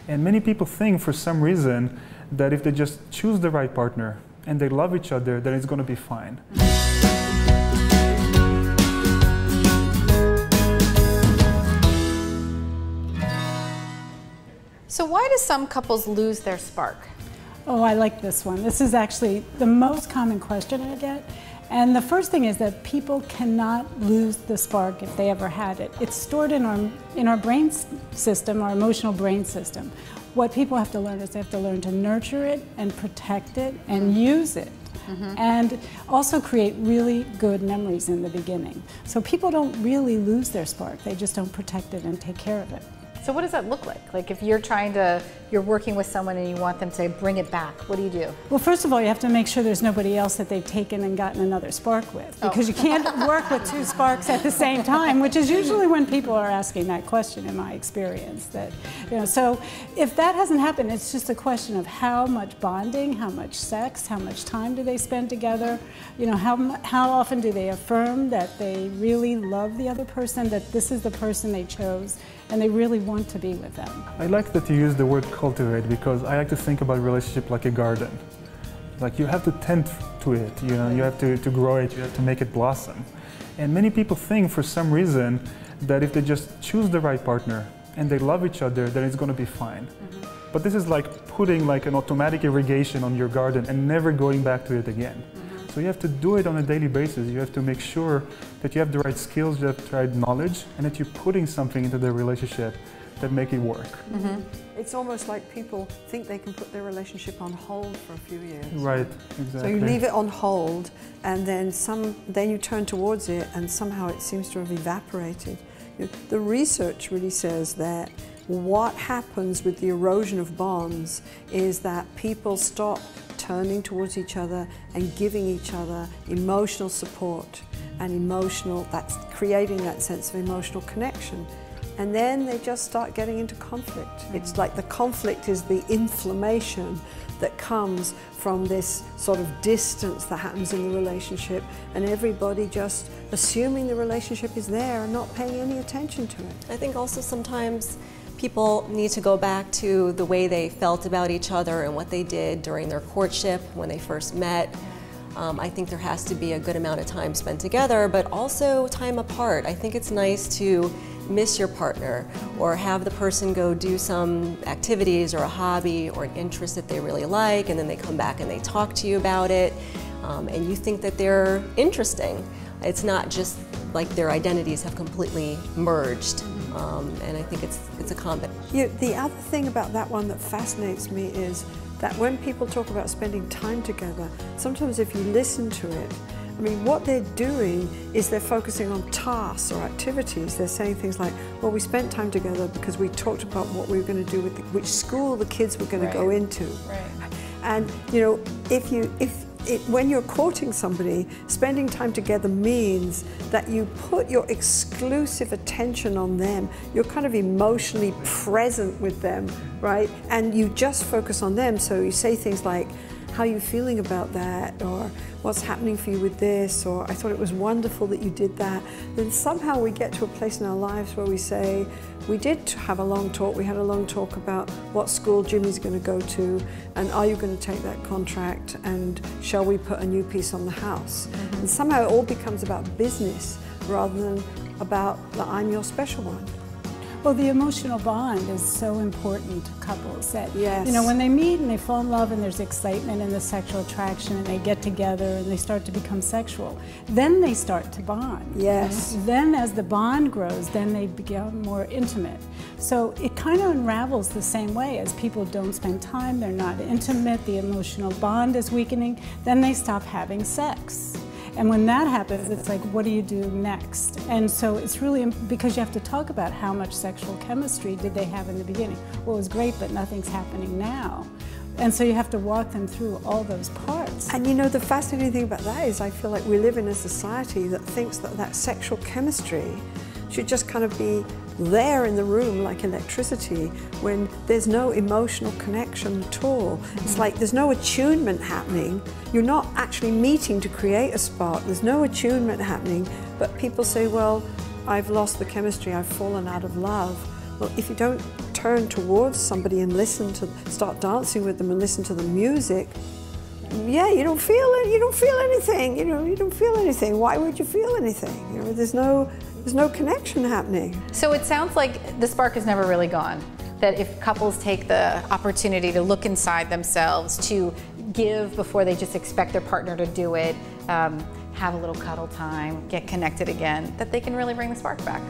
And many people think for some reason that if they just choose the right partner and they love each other, then it's going to be fine. So why do some couples lose their spark? Oh, I like this one. This is actually the most common question I get. And the first thing is that people cannot lose the spark if they ever had it. It's stored in our brain system, our emotional brain system. What people have to learn is they have to learn to nurture it and protect it and use it. And also create really good memories in the beginning. So people don't really lose their spark, they just don't protect it and take care of it. So what does that look like? Like if you're working with someone and you want them to bring it back, what do you do? Well, first of all, you have to make sure there's nobody else that they've taken and gotten another spark with, because you can't work with two sparks at the same time, which is usually when people are asking that question, in my experience. So if that hasn't happened, it's just a question of how much bonding, how much sex, how much time do they spend together, how often do they affirm that they really love the other person, that this is the person they chose, and they really want to be with them. I like that you use the word cultivate, because I like to think about a relationship like a garden. Like you have to tend to it, you have to grow it, you have to make it blossom. And many people think for some reason that if they just choose the right partner and they love each other, then it's going to be fine. But this is like putting like an automatic irrigation on your garden and never going back to it again. So you have to do it on a daily basis. You have to make sure that you have the right skills, you have the right knowledge, and that you're putting something into the relationship that make it work. It's almost like people think they can put their relationship on hold for a few years. Right, exactly. So you leave it on hold, and then you turn towards it, and somehow it seems to have evaporated. The research really says that what happens with the erosion of bonds is that people stop turning towards each other and giving each other emotional support and that's creating that sense of emotional connection. And then they just start getting into conflict. It's like the conflict is the inflammation that comes from this sort of distance that happens in the relationship, and everybody just assuming the relationship is there and not paying any attention to it. I think also sometimes people need to go back to the way they felt about each other and what they did during their courtship when they first met. I think there has to be a good amount of time spent together, but also time apart. I think it's nice to miss your partner or have the person go do some activities or a hobby or an interest that they really like, and then they come back and they talk to you about it, and you think that they're interesting. It's not just like their identities have completely merged. And I think it's a combination. The other thing about that one that fascinates me is that when people talk about spending time together, sometimes if you listen to it, I mean, what they're doing is they're focusing on tasks or activities. They're saying things like, well, we spent time together because we talked about what we were going to do with which school the kids were going to go into. And when you're courting somebody, spending time together means that you put your exclusive attention on them. You're kind of emotionally present with them, right? And you just focus on them. So you say things like, how are you feeling about that? Or what's happening for you with this? Or I thought it was wonderful that you did that. Then somehow we get to a place in our lives where we say, we did have a long talk. We had a long talk about what school Jimmy's going to go to, and are you going to take that contract, and shall we put a new piece on the house? And somehow it all becomes about business rather than about the I'm your special one. Well, the emotional bond is so important to couples that, when they meet and they fall in love and there's excitement and the sexual attraction and they get together and they start to become sexual, then they start to bond. Yes. Then as the bond grows, then they become more intimate. So it kind of unravels the same way as people don't spend time, they're not intimate, the emotional bond is weakening, then they stop having sex. And when that happens, it's like, what do you do next? And so it's really, because you have to talk about how much sexual chemistry did they have in the beginning. Well, it was great, but nothing's happening now. And so you have to walk them through all those parts. And the fascinating thing about that is I feel like we live in a society that thinks that sexual chemistry should just kind of be there in the room like electricity, when there's no emotional connection at all. It's like there's no attunement happening. You're not actually meeting to create a spark. There's no attunement happening, but people say, well, I've lost the chemistry, I've fallen out of love. Well, if you don't turn towards somebody and start dancing with them and listen to the music, yeah, you don't feel it. You don't feel anything. You don't feel anything. Why would you feel anything? There's no connection happening. So it sounds like the spark is never really gone. That if couples take the opportunity to look inside themselves, to give before they just expect their partner to do it, have a little cuddle time, get connected again, that they can really bring the spark back.